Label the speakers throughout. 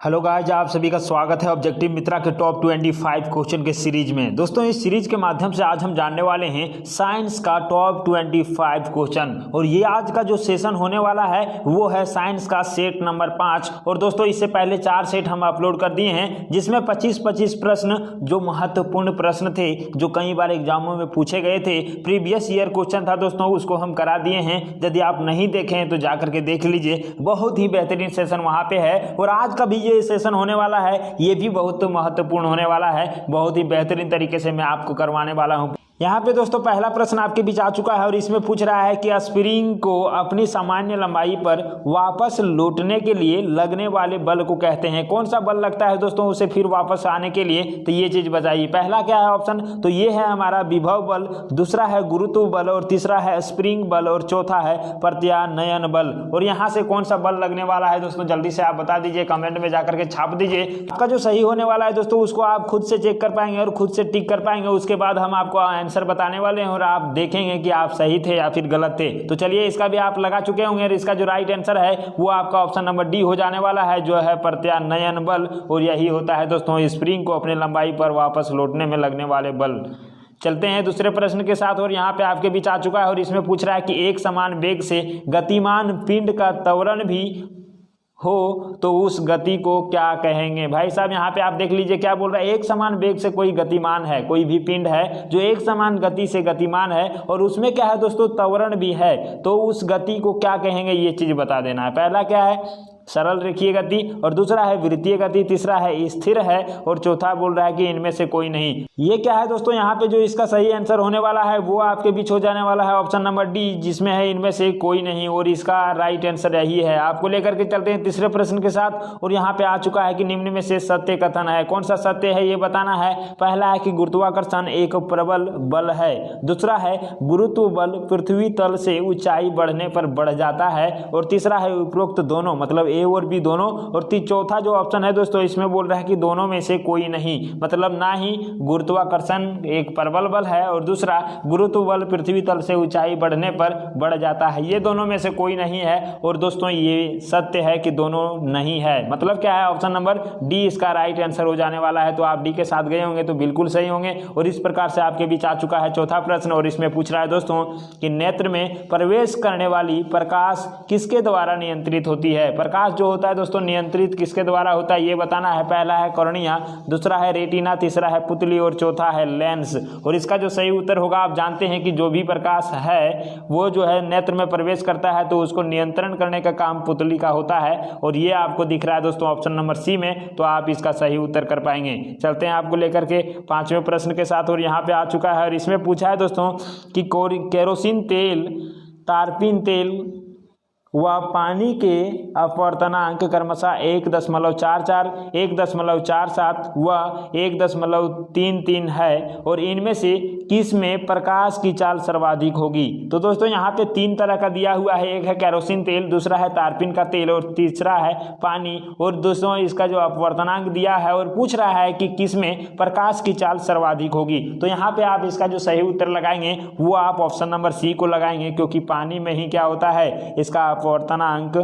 Speaker 1: Hello guys, आप सभी का स्वागत है ऑब्जेक्टिव मित्रा के टॉप 25 क्वेश्चन के सीरीज में। दोस्तों, इस सीरीज के माध्यम से आज हम जानने वाले हैं साइंस का टॉप 25 क्वेश्चन। और ये आज का जो सेशन होने वाला है वो है साइंस का सेट नंबर 5। और दोस्तों, इससे पहले 4 सेट हम अपलोड कर दिए हैं जिसमें 25-25 प्रश्न जो महत्वपूर्ण प्रश्न थे, जो कई बार एग्जामों में पूछे गए थे, प्रीवियस ईयर क्वेश्चन था दोस्तों, उसको हम करा दिए हैं। यदि आप नहीं देखे हैं तो जाकर के देख लीजिए, बहुत ही बेहतरीन सेशन वहाँ पे है। और आज का भी ये सेशन होने वाला है, ये भी बहुत महत्वपूर्ण होने वाला है। बहुत ही बेहतरीन तरीके से मैं आपको करवाने वाला हूँ। यहाँ पे दोस्तों पहला प्रश्न आपके बीच आ चुका है और इसमें पूछ रहा है कि स्प्रिंग को अपनी सामान्य लंबाई पर वापस लौटने के लिए लगने वाले बल को कहते हैं। कौन सा बल लगता है दोस्तों उसे फिर वापस आने के लिए, तो ये चीज बताइए। पहला क्या है ऑप्शन, तो ये है हमारा विभव बल, दूसरा है गुरुत्व बल, और तीसरा है स्प्रिंग बल, और चौथा है प्रत्यानयन बल। और यहाँ से कौन सा बल लगने वाला है दोस्तों, जल्दी से आप बता दीजिए, कमेंट में जाकर के छाप दीजिए। आपका जो सही होने वाला है दोस्तों उसको आप खुद से चेक कर पाएंगे और खुद से टिक कर पाएंगे। उसके बाद हम आपको आंसर बताने वाले हैं और आप देखेंगे कि आप सही थे या फिर गलत थे। तो चलिए, इसका भी आप लगा चुके होंगे और इसका जो राइट आंसर है वो आपका ऑप्शन नंबर डी हो जाने वाला है, जो है प्रत्यानयन बल। और यही होता है दोस्तों स्प्रिंग को अपने लंबाई पर वापस लौटने में लगने वाले बल। चलते हैं दूसरे प्रश्न के साथ और यहाँ पे आपके बीच आ चुका है और इसमें पूछ रहा है कि एक समान वेग से गतिमान पिंड का त्वरण भी हो तो उस गति को क्या कहेंगे। भाई साहब, यहाँ पे आप देख लीजिए क्या बोल रहा है। एक समान वेग से कोई गतिमान है, कोई भी पिंड है जो एक समान गति से गतिमान है और उसमें क्या है दोस्तों त्वरण भी है, तो उस गति को क्या कहेंगे, ये चीज बता देना है। पहला क्या है, सरल रेखीय गति, और दूसरा है वृत्तीय गति, तीसरा है स्थिर है, और चौथा बोल रहा है कि इनमें से कोई नहीं। ये क्या है दोस्तों, यहाँ पे जो इसका सही आंसर होने वाला है वो आपके बीच हो जाने वाला है ऑप्शन नंबर डी, जिसमें है इनमें से कोई नहीं। और इसका राइट आंसर यही है। आपको लेकर के चलते हैं तीसरे प्रश्न के साथ और यहाँ पे आ चुका है कि निम्न में से सत्य कथन है। कौन सा सत्य है ये बताना है। पहला है कि गुरुत्वाकर्षण एक प्रबल बल है, दूसरा है गुरुत्व बल पृथ्वी तल से ऊंचाई बढ़ने पर बढ़ जाता है, और तीसरा है उपरोक्त दोनों, मतलब ए और बी दोनों, और चौथा जो ऑप्शन है दोस्तों इसमें बोल रहा है कि दोनों में से कोई नहीं, मतलब ना ही गुरुत्वाकर्षण एक प्रबल बल है और दूसरा गुरुत्व बल पृथ्वी तल से ऊंचाई बढ़ने पर बढ़ जाता है। ये दोनों में से कोई नहीं है और दोस्तों ये सत्य है कि दोनों नहीं है। मतलब क्या है, ऑप्शन नंबर डी इसका राइट आंसर हो जाने वाला है। तो आप डी के साथ गए होंगे तो बिल्कुल सही होंगे। और इस प्रकार से आपके बीच आ चुका है चौथा प्रश्न और इसमें पूछ रहा है दोस्तों कि नेत्र में प्रवेश करने वाली प्रकाश किसके द्वारा नियंत्रित होती है। प्रकाश जो होता है दोस्तों नियंत्रित किसके द्वारा होता है ये बताना है। पहला है कॉर्निया, दूसरा है रेटिना, तीसरा है पुतली और चौथा है लेंस। और इसका जो सही उत्तर होगा, आप जानते हैं कि जो भी प्रकाश है वो जो है नेत्र में प्रवेश करता है तो उसको नियंत्रण करने का काम पुतली का होता है, और ये आपको दिख रहा है दोस्तों ऑप्शन नंबर सी में। तो आप इसका सही उत्तर कर पाएंगे। चलते हैं आपको लेकर के पांचवें प्रश्न के साथ और यहाँ पे आ चुका है और इसमें पूछा है दोस्तों कि केरोसिन तेल, टारपीन तेल व पानी के अपवर्तनांक क्रमशः 1.44, 1.47 व 1.33 है, और इनमें से किस में प्रकाश की चाल सर्वाधिक होगी। तो दोस्तों यहाँ पे 3 तरह का दिया हुआ है, एक है केरोसिन तेल, दूसरा है तारपीन का तेल और तीसरा है पानी। और दोस्तों इसका जो अपवर्तनांक दिया है और पूछ रहा है कि किस में प्रकाश की चाल सर्वाधिक होगी। तो यहाँ पे आप इसका जो सही उत्तर लगाएंगे वो आप ऑप्शन नंबर सी को लगाएंगे, क्योंकि पानी में ही क्या होता है, इसका अपवर्तनांक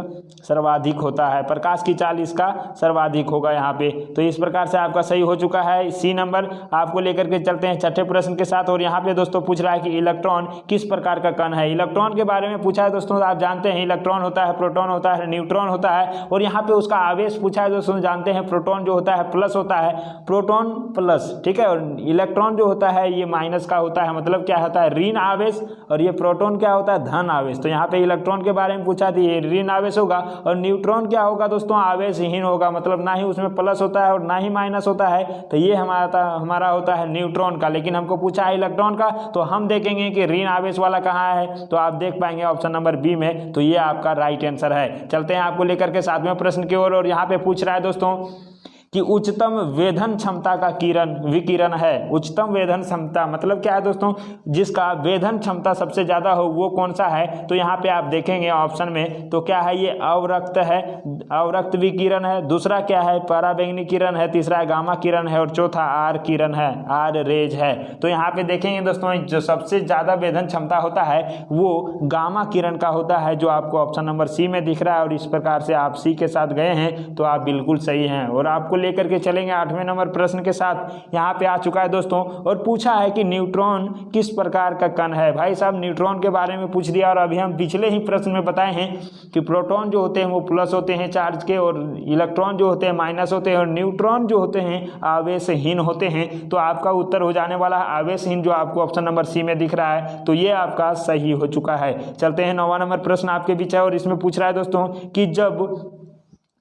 Speaker 1: सर्वाधिक होता है, प्रकाश की चाल इसका सर्वाधिक होगा यहाँ पे। तो इस प्रकार से आपका सही हो चुका है सी नंबर। आपको लेकर के चलते हैं छठे प्रश्न के साथ और यहाँ पे दोस्तों पूछ रहा है कि इलेक्ट्रॉन किस प्रकार का कण है। इलेक्ट्रॉन के बारे में पूछा है दोस्तों, आप जानते हैं इलेक्ट्रॉन होता है, प्रोटॉन होता है, न्यूट्रॉन होता है, और यहाँ पे उसका आवेश पूछा है दोस्तों। जानते हैं प्रोटॉन जो होता है प्लस होता है, प्रोटॉन प्लस, ठीक है, और इलेक्ट्रॉन जो होता है ये माइनस का होता है, मतलब क्या होता है ऋण आवेश, और ये प्रोटॉन क्या होता है धन आवेश। तो यहाँ पे इलेक्ट्रॉन के बारे में पूछा थी, ऋण आवेश होगा, और न्यूट्रॉन क्या होगा दोस्तों, आवेशहीन होगा, मतलब ना ही उसमें प्लस होता है और ना ही माइनस होता है। तो ये हमारा होता है न्यूट्रॉन का, लेकिन हमको पूछा है इलेक्ट्रॉन का, तो हम देखेंगे कि ऋण आवेश वाला कहाँ है, तो आप देख पाएंगे ऑप्शन नंबर बी में। तो ये आपका राइट आंसर है। चलते हैं आपको लेकर के 7वें प्रश्न की ओर और यहाँ पे पूछ रहा है दोस्तों कि उच्चतम वेधन क्षमता का विकिरण है। उच्चतम वेधन क्षमता मतलब क्या है दोस्तों, जिसका वेधन क्षमता सबसे ज्यादा हो वो कौन सा है, तो यहाँ पे आप देखेंगे ऑप्शन में तो क्या है, ये अवरक्त है, अवरक्त विकिरण है, दूसरा क्या है पराबैंगनी किरण है, तीसरा है गामा किरण है और चौथा आर किरण है, आर रेज है। तो यहाँ पे देखेंगे दोस्तों जो सबसे ज्यादा वेधन क्षमता होता है वो गामा किरण का होता है, जो आपको ऑप्शन नंबर सी में दिख रहा है। और इस प्रकार से आप सी के साथ गए हैं तो आप बिल्कुल सही हैं। और आपको लेकर के चलेंगे 8वें नंबर प्रश्न के साथ। यहाँ पे आ चुका है दोस्तों और पूछा है कि न्यूट्रॉन किस प्रकार का कण है। भाई साहब न्यूट्रॉन के बारे में पूछ दिया और अभी हम पिछले ही प्रश्न में बताए हैं कि प्रोटॉन जो होते हैं वो प्लस होते हैं चार्ज के और इलेक्ट्रॉन जो होते हैं माइनस होते हैं और न्यूट्रॉन जो होते हैं आवेशहीन होते हैं। तो आपका उत्तर हो जाने वाला है आवेशहीन, जो आपको ऑप्शन नंबर सी में दिख रहा है। तो ये आपका सही हो चुका है। चलते हैं 9वां नंबर प्रश्न आपके बीच है और इसमें पूछ रहा है दोस्तों कि जब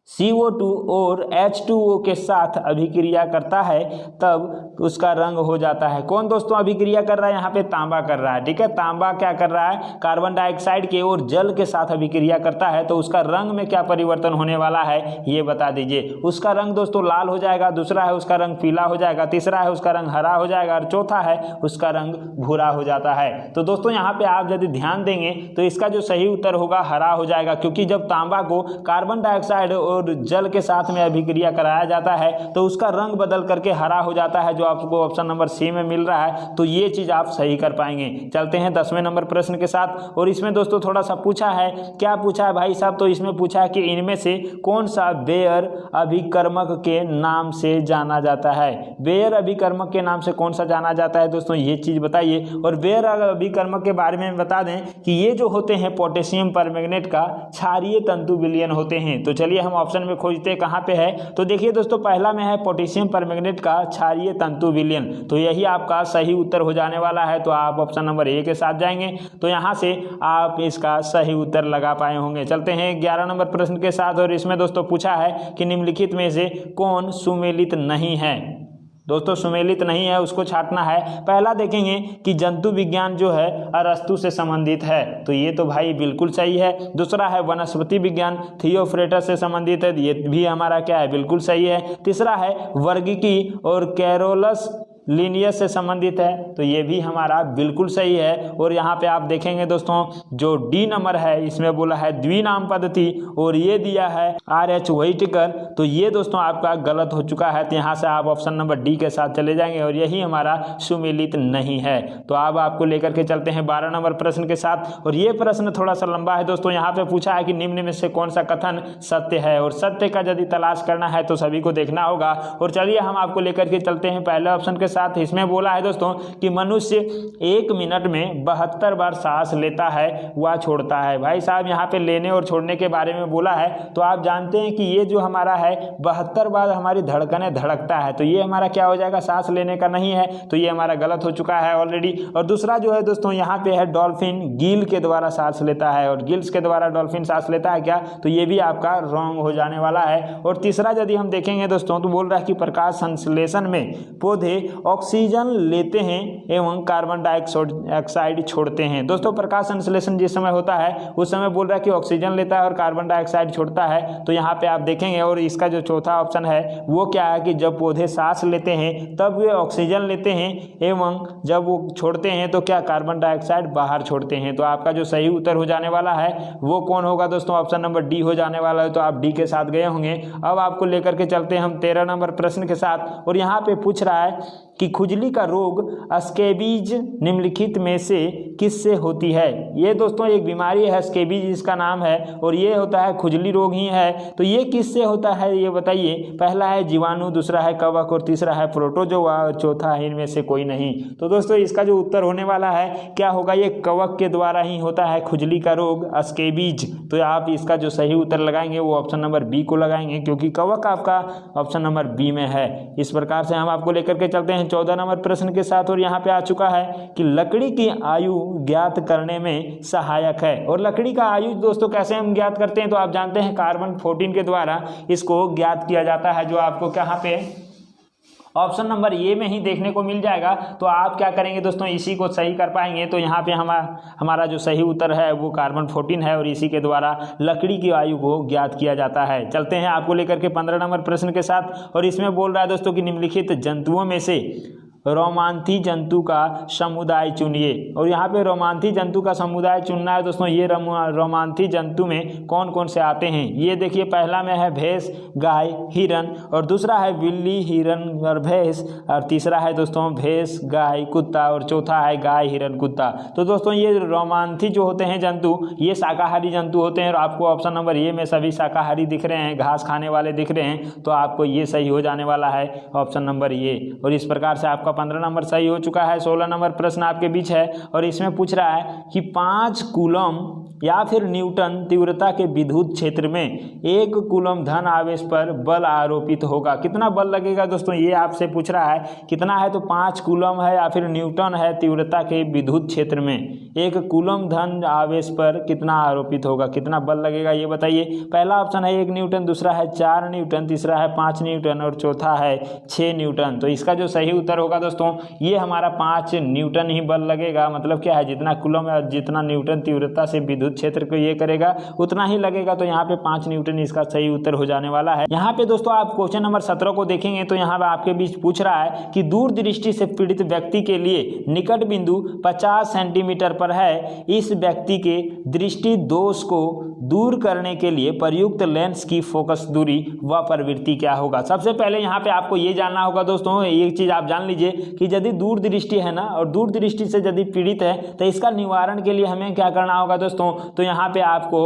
Speaker 1: CO2 और H2O के साथ अभिक्रिया करता है तब उसका रंग हो जाता है। कौन दोस्तों अभिक्रिया कर रहा है, यहाँ पे तांबा कर रहा है। ठीक है, तांबा क्या कर रहा है, कार्बन डाइऑक्साइड के और जल के साथ अभिक्रिया करता है तो उसका रंग में क्या परिवर्तन होने वाला है ये बता दीजिए। उसका रंग दोस्तों लाल हो जाएगा, दूसरा है उसका रंग पीला हो जाएगा, तीसरा है उसका रंग हरा हो जाएगा और चौथा है उसका रंग भूरा हो जाता है। तो दोस्तों यहाँ पे आप यदि ध्यान देंगे तो इसका जो सही उत्तर होगा हरा हो जाएगा, क्योंकि जब तांबा को कार्बन डाइऑक्साइड और जल के साथ में अभिक्रिया कराया जाता है तो उसका रंग बदल करके हरा हो जाता है, जो आपको ऑप्शन नंबर सी में मिल रहा है। तो ये चीज आप सही कर पाएंगे। चलते हैं 10वें नंबर प्रश्न के साथ और इसमें दोस्तों थोड़ा सा पूछा है, क्या पूछा है भाई साहब, तो इसमें पूछा है कि इनमें से कौन सा बेयर अभिकर्मक के नाम से जाना जाता है। बेयर अभिकर्मक के नाम से कौन सा जाना जाता है दोस्तों, ये चीज बताइए। और बेयर अभिकर्मक के बारे में बता दें कि ये जो होते हैं पोटेशियम परमैंगनेट का क्षारीय तंतु विलयन होते हैं। तो चलिए हम ऑप्शन में खोजते कहां पे है, तो देखिए दोस्तों पहला में है पोटेशियम परमैंगनेट का क्षारीय तंतु विलयन, तो यही आपका सही उत्तर हो जाने वाला है। तो आप ऑप्शन नंबर ए के साथ जाएंगे तो यहां से आप इसका सही उत्तर लगा पाए होंगे। चलते हैं 11 नंबर प्रश्न के साथ और इसमें दोस्तों पूछा है कि निम्नलिखित में से कौन सुमेलित नहीं है। दोस्तों सुमेलित नहीं है उसको छांटना है। पहला देखेंगे कि जंतु विज्ञान जो है अरस्तु से संबंधित है, तो ये तो भाई बिल्कुल सही है। दूसरा है वनस्पति विज्ञान थियोफ्रेटस से संबंधित है, ये भी हमारा क्या है बिल्कुल सही है। तीसरा है वर्गिकी और कैरोलस लीनियस से संबंधित है, तो ये भी हमारा बिल्कुल सही है। और यहाँ पे आप देखेंगे दोस्तों जो डी नंबर है इसमें बोला है द्विनाम पद्धति और ये दिया है RH व्हिटेकर, तो ये दोस्तों आपका गलत हो चुका है। तो यहाँ से आप ऑप्शन नंबर डी के साथ चले जाएंगे और यही हमारा सुमेलित नहीं है। तो अब आपको लेकर के चलते हैं 12 नंबर प्रश्न के साथ और ये प्रश्न थोड़ा सा लंबा है दोस्तों। यहाँ पे पूछा है कि निम्न में से कौन सा कथन सत्य है, और सत्य का यदि तलाश करना है तो सभी को देखना होगा। और चलिए हम आपको लेकर के चलते हैं पहले ऑप्शन के साथ। इसमें बोला है दोस्तों कि मनुष्य 1 मिनट में 72 बार सांस लेता है व छोड़ता है। भाई साहब यहाँ पे लेने और छोड़ने के बारे में बोला है, तो आप जानते हैं कि ये जो हमारा है 72 बार हमारी धड़कनें धड़कता है, तो ये हमारा क्या हो जाएगा, सांस लेने का नहीं है, तो ये हमारा गलत हो चुका है ऑलरेडी। और दूसरा जो है दोस्तों यहाँ पे है डॉल्फिन गिल के द्वारा सांस लेता है, और गिल्स के द्वारा डॉल्फिन सांस लेता है क्या, तो ये भी आपका रॉन्ग हो जाने वाला है। और तीसरा यदि हम देखेंगे दोस्तों तो बोल रहा है कि प्रकाश संश्लेषण में पौधे ऑक्सीजन लेते हैं एवं कार्बन डाइऑक्साइड छोड़ते हैं। दोस्तों प्रकाश संश्लेषण जिस समय होता है उस समय बोल रहा है कि ऑक्सीजन लेता है और कार्बन डाइऑक्साइड छोड़ता है, तो यहाँ पे आप देखेंगे। और इसका जो चौथा ऑप्शन है वो क्या है कि जब पौधे सांस लेते हैं तब वे ऑक्सीजन लेते हैं एवं जब वो छोड़ते हैं तो क्या कार्बन डाइऑक्साइड बाहर छोड़ते हैं। तो आपका जो सही उत्तर हो जाने वाला है वो कौन होगा दोस्तों, ऑप्शन नंबर डी हो जाने वाला है। तो आप डी के साथ गए होंगे। अब आपको लेकर के चलते हैं हम 13 नंबर प्रश्न के साथ और यहाँ पे पूछ रहा है कि खुजली का रोग स्कैबीज निम्नलिखित में से किससे होती है। ये दोस्तों एक बीमारी है स्कैबीज इसका नाम है और ये होता है खुजली रोग ही है। तो ये किससे होता है ये बताइए। पहला है जीवाणु, दूसरा है कवक और तीसरा है प्रोटोजोआ और चौथा है इनमें से कोई नहीं। तो दोस्तों इसका जो उत्तर होने वाला है क्या होगा, ये कवक के द्वारा ही होता है खुजली का रोग स्कैबीज। तो आप इसका जो सही उत्तर लगाएंगे वो ऑप्शन नंबर बी को लगाएंगे, क्योंकि कवक आपका ऑप्शन नंबर बी में है। इस प्रकार से हम आपको लेकर के चलते हैं 14 नंबर प्रश्न के साथ और यहाँ पे आ चुका है कि लकड़ी की आयु ज्ञात करने में सहायक है। और लकड़ी का आयु दोस्तों कैसे हम ज्ञात करते हैं, तो आप जानते हैं कार्बन 14 के द्वारा इसको ज्ञात किया जाता है, जो आपको कहाँ पे ऑप्शन नंबर ए में ही देखने को मिल जाएगा। तो आप क्या करेंगे दोस्तों, इसी को सही कर पाएंगे। तो यहाँ पे हमारा जो सही उत्तर है वो कार्बन 14 है और इसी के द्वारा लकड़ी की आयु को ज्ञात किया जाता है। चलते हैं आपको लेकर के 15 नंबर प्रश्न के साथ, और इसमें बोल रहा है दोस्तों कि निम्नलिखित जंतुओं में से रोमांथी जंतु का समुदाय चुनिए। और यहाँ पे रोमांथी जंतु का समुदाय चुनना है दोस्तों। ये रोमांथी जंतु में कौन कौन से आते हैं, ये देखिए। पहला में है भैंस, गाय, हिरन, और दूसरा है बिल्ली, हिरन और भैंस, और तीसरा है दोस्तों भैंस, गाय, कुत्ता, और चौथा है गाय, हिरन, कुत्ता। तो दोस्तों ये रोमांथी जो होते हैं जंतु, ये शाकाहारी जंतु होते हैं, और आपको ऑप्शन नंबर ए में सभी शाकाहारी दिख रहे हैं, घास खाने वाले दिख रहे हैं। तो आपको ये सही हो जाने वाला है, ऑप्शन नंबर ए। और इस प्रकार से आपका 15 नंबर सही हो चुका है। 16 नंबर प्रश्न आपके बीच है, और इसमें पूछ रहा है कि 5 कूलम या फिर न्यूटन तीव्रता के विद्युत क्षेत्र में 1 कूलम धन आवेश पर बल आरोपित होगा। कितना बल लगेगा दोस्तों, ये आपसे पूछ रहा है कितना है। तो 5 कूलम है या फिर न्यूटन है तीव्रता के विद्युत क्षेत्र में 1 कूलम धन आवेश पर कितना आरोपित होगा, कितना बल लगेगा, ये बताइए। पहला ऑप्शन है 1 न्यूटन, दूसरा है 4 न्यूटन, तीसरा है 5 न्यूटन, और चौथा है 6 न्यूटन। तो इसका जो सही उत्तर होगा दोस्तों, ये हमारा 5 न्यूटन ही बल लगेगा। मतलब क्या है, जितना कूलम है, जितना न्यूटन तीव्रता से विद्युत क्षेत्र को ये करेगा उतना ही लगेगा। तो यहाँ पे 5 न्यूटन इसका सही उत्तर हो जाने वाला है। यहाँ पे दोस्तों आप क्वेश्चन नंबर 17 को देखेंगे तो यहाँ पे आपके बीच पूछ रहा है कि दूर दृष्टि से पीड़ित व्यक्ति के लिए निकट बिंदु 50 सेंटीमीटर पर है। इस व्यक्ति के दृष्टि दोष को दूर करने के लिए प्रयुक्त लेंस की फोकस दूरी व प्रवृत्ति क्या होगा। सबसे पहले यहाँ पे आपको ये जानना होगा दोस्तों, एक चीज आप जान लीजिए कि यदि दूर दृष्टि है ना, और दूर दृष्टि से यदि पीड़ित है तो इसका निवारण के लिए हमें क्या करना होगा दोस्तों। तो यहाँ पे आपको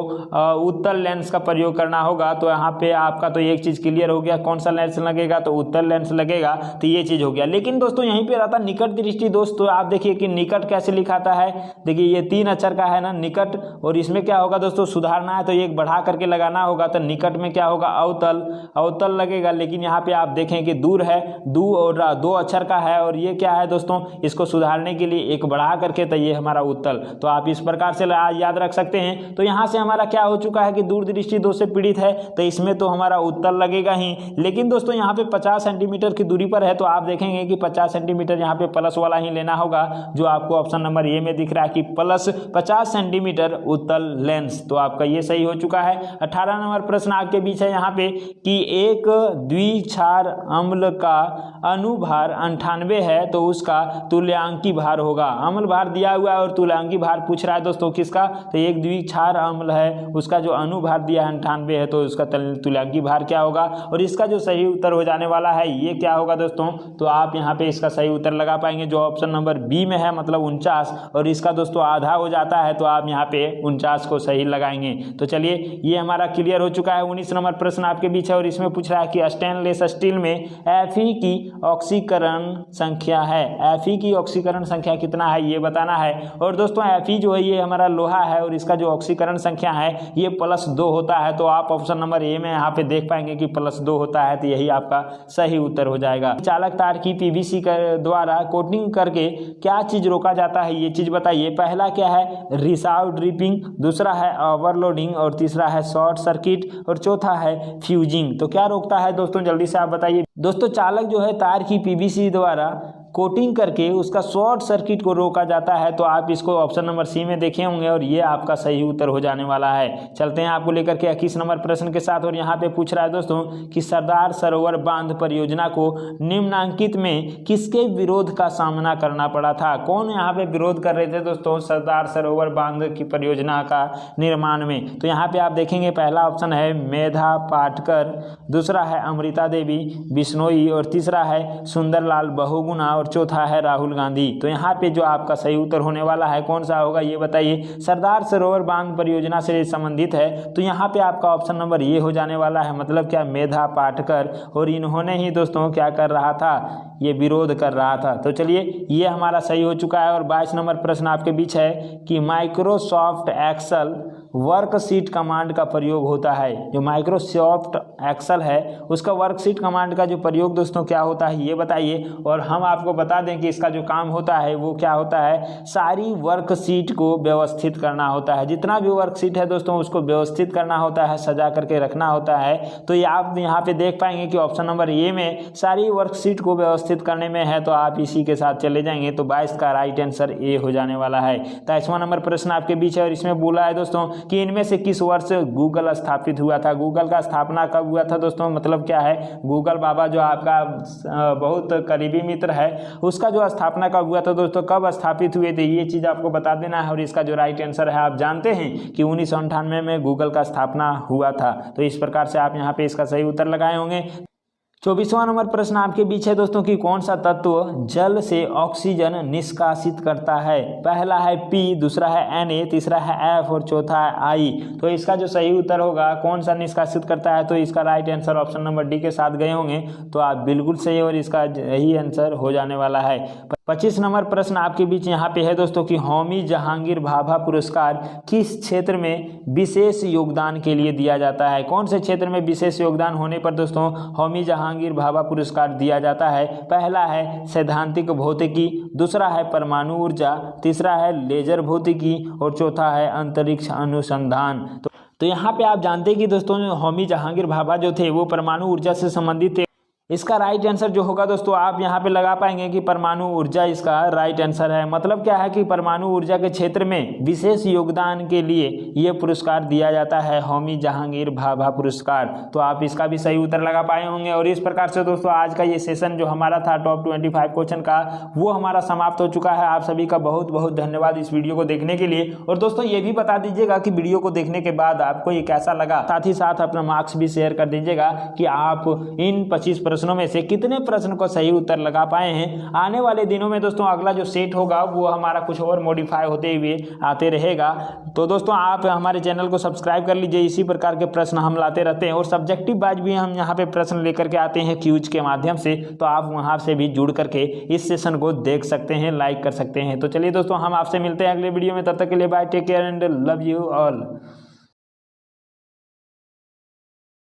Speaker 1: उत्तल लेंस का प्रयोग करना होगा। तो यहाँ पे आपका तो एक चीज क्लियर हो गया, कौन सा लेंस लगेगा, तो उत्तल लेंस लगेगा। तो ये चीज हो गया। लेकिन दोस्तों यहीं पे रहता निकट दृष्टि दोष। तो आप देखिए कि निकट कैसे लिखाता है, देखिए ये 3 अक्षर का है ना निकट, और इसमें क्या होगा दोस्तों, सुधारना है तो एक बढ़ा करके लगाना होगा। तो निकट में क्या होगा, अवतल, अवतल लगेगा। लेकिन यहाँ पे आप देखें कि दूर है, और 2 अक्षर का है, और ये क्या है दोस्तों, इसको सुधारने के लिए एक बढ़ा करके, तो ये हमारा उत्तल। तो आप इस प्रकार से याद रख सकते हैं। तो यहाँ से हमारा क्या हो चुका है कि दूर दृष्टि दोष से पीड़ित है, तो इसमें तो हमारा उत्तल लगेगा ही। लेकिन दोस्तों यहाँ पे 50 सेंटीमीटर की दूरी पर है, तो आप देखेंगे कि 50 सेंटीमीटर यहाँ पे प्लस वाला ही लेना होगा, जो आपको ऑप्शन नंबर ए में दिख रहा है कि प्लस 50 सेंटीमीटर उत्तल लेंस। तो आपका ये सही हो चुका है। 18 नंबर प्रश्न आपके बीच है यहाँ पे कि एक द्विक्षार अम्ल का अनुभार 98 है, तो उसका तुल्यांकी भार होगा। अम्ल भार दिया हुआ है और तुल्यांकी भार पूछ रहा है दोस्तों किसका, तो एक द्विक्षार अम्ल है, उसका जो अनुभार दिया है 98 है, तो उसका तुल्यांकी भार क्या होगा। और इसका जो सही उत्तर हो जाने वाला है ये क्या होगा दोस्तों, तो आप यहाँ पे इसका सही उत्तर लगा पाएंगे जो ऑप्शन नंबर बी में है, मतलब 49। और इसका दोस्तों आधा हो जाता है, तो आप यहाँ पे 49 को सही लगाएंगे। तो चलिए ये हमारा क्लियर हो चुका है। 19 नंबर प्रश्न आपके बीच है, और इसमें पूछ रहा है कि स्टेनलेस स्टील में Fe की ऑक्सीकरण संख्या है। Fe की ऑक्सीकरण संख्या कितना है ये बताना है। और दोस्तों Fe जो है ये हमारा लोहा है, और इसका जो ऑक्सीकरण संख्या है ये +2 होता है। तो आप ऑप्शन नंबर ए में यहाँ पे देख पाएंगे कि +2 होता है, तो यही आपका सही उत्तर हो जाएगा। चालक तार की PVC द्वारा कोटिंग करके क्या चीज रोका जाता है, ये चीज बताइए। पहला क्या है, रिसाव ड्रिपिंग, दूसरा है ओवरलोडिंग, और तीसरा है शॉर्ट सर्किट, और चौथा है फ्यूजिंग। तो क्या रोकता है दोस्तों, जल्दी से आप बताइए। दोस्तों चालक जो है तार की PVC द्वारा कोटिंग करके उसका शॉर्ट सर्किट को रोका जाता है। तो आप इसको ऑप्शन नंबर सी में देखे होंगे, और ये आपका सही उत्तर हो जाने वाला है। चलते हैं आपको लेकर के 21 नंबर प्रश्न के साथ, और यहाँ पे पूछ रहा है दोस्तों कि सरदार सरोवर बांध परियोजना को निम्नांकित में किसके विरोध का सामना करना पड़ा था। कौन यहाँ पे विरोध कर रहे थे दोस्तों सरदार सरोवर बांध की परियोजना का निर्माण में। तो यहाँ पे आप देखेंगे पहला ऑप्शन है मेधा पाटकर, दूसरा है अमृता देवी बिश्नोई, और तीसरा है सुंदरलाल बहुगुणा, और चौथा है राहुल गांधी। तो यहाँ पे जो आपका सही उत्तर होने वाला है कौन सा होगा ये बताइए। सरदार सरोवर बांध परियोजना से संबंधित है, तो यहाँ पे आपका ऑप्शन नंबर ये हो जाने वाला है, मतलब क्या मेधा पाटकर। और इन्होंने ही दोस्तों क्या कर रहा था, ये विरोध कर रहा था। तो चलिए ये हमारा सही हो चुका है। और 22 नंबर प्रश्न आपके बीच है कि माइक्रोसॉफ्ट एक्सेल वर्कशीट कमांड का प्रयोग होता है। जो माइक्रोसॉफ्ट एक्सेल है उसका वर्कशीट कमांड का जो प्रयोग दोस्तों क्या होता है ये बताइए। और हम आपको बता दें कि इसका जो काम होता है वो क्या होता है, सारी वर्कशीट को व्यवस्थित करना होता है। जितना भी वर्कशीट है दोस्तों उसको व्यवस्थित करना होता है, सजा करके रखना होता है। तो ये आप यहाँ पे देख पाएंगे कि ऑप्शन नंबर ए में सारी वर्कशीट को व्यवस्थित करने में है, तो आप इसी के साथ चले जाएंगे। तो 22 का राइट आंसर ए हो जाने वाला है। 23वां नंबर प्रश्न आपके बीच है और इसमें बोला है दोस्तों कि इनमें से किस वर्ष गूगल स्थापित हुआ था। गूगल का स्थापना कब हुआ था दोस्तों, मतलब क्या है, गूगल बाबा जो आपका बहुत करीबी मित्र है उसका जो स्थापना कब हुआ था दोस्तों, कब स्थापित हुए थे, ये चीज़ आपको बता देना है। और इसका जो राइट आंसर है, आप जानते हैं कि 1998 में गूगल का स्थापना हुआ था। तो इस प्रकार से आप यहाँ पे इसका सही उत्तर लगाए होंगे। 24वां नंबर प्रश्न आपके बीच है दोस्तों कि कौन सा तत्व जल से ऑक्सीजन निष्कासित करता है। पहला है पी, दूसरा है Na, तीसरा है एफ और चौथा है आई। तो इसका जो सही उत्तर होगा कौन सा निष्कासित करता है, तो इसका right answer option number D के साथ गए होंगे। तो आप बिल्कुल सही और इसका यही आंसर हो जाने वाला है। 25 नंबर प्रश्न आपके बीच यहाँ पे है दोस्तों कि होमी जहांगीर भाभा पुरस्कार किस क्षेत्र में विशेष योगदान के लिए दिया जाता है। कौन से क्षेत्र में विशेष योगदान होने पर दोस्तों होमी जहांगीर भाभा पुरस्कार दिया जाता है। पहला है सैद्धांतिक भौतिकी, दूसरा है परमाणु ऊर्जा, तीसरा है लेजर भौतिकी और चौथा है अंतरिक्ष अनुसंधान। तो यहाँ पे आप जानते हैं कि दोस्तों होमी जहांगीर भाभा जो थे वो परमाणु ऊर्जा से संबंधित थे। इसका राइट आंसर जो होगा दोस्तों आप यहाँ पे लगा पाएंगे कि परमाणु ऊर्जा इसका राइट आंसर है। मतलब क्या है कि परमाणु ऊर्जा के क्षेत्र में विशेष योगदान के लिए ये पुरस्कार दिया जाता है, होमी जहांगीर भाभा पुरस्कार। तो आप इसका भी सही उत्तर लगा पाए होंगे। और इस प्रकार से दोस्तों आज का ये सेशन जो हमारा था टॉप 25 क्वेश्चन का वो हमारा समाप्त हो चुका है। आप सभी का बहुत बहुत धन्यवाद इस वीडियो को देखने के लिए। और दोस्तों ये भी बता दीजिएगा कि वीडियो को देखने के बाद आपको ये कैसा लगा, साथ ही साथ अपना मार्क्स भी शेयर कर दीजिएगा कि आप इन 25 प्रश्नों में से कितने प्रश्न को सही उत्तर लगा पाए हैं। आने वाले दिनों में दोस्तों अगला जो सेट होगा वो हमारा कुछ और मॉडिफाई होते हुए आते रहेगा। तो दोस्तों आप हमारे चैनल को सब्सक्राइब कर लीजिए, इसी प्रकार के प्रश्न हम लाते रहते हैं। और सब्जेक्टिव वाइज भी हम यहाँ पे प्रश्न लेकर के आते हैं क्यूज के माध्यम से, तो आप वहाँ से भी जुड़ करके इस सेशन को देख सकते हैं, लाइक कर सकते हैं। तो चलिए दोस्तों हम आपसे मिलते हैं अगले वीडियो में, तब तक के लिए bye, take care and love you all.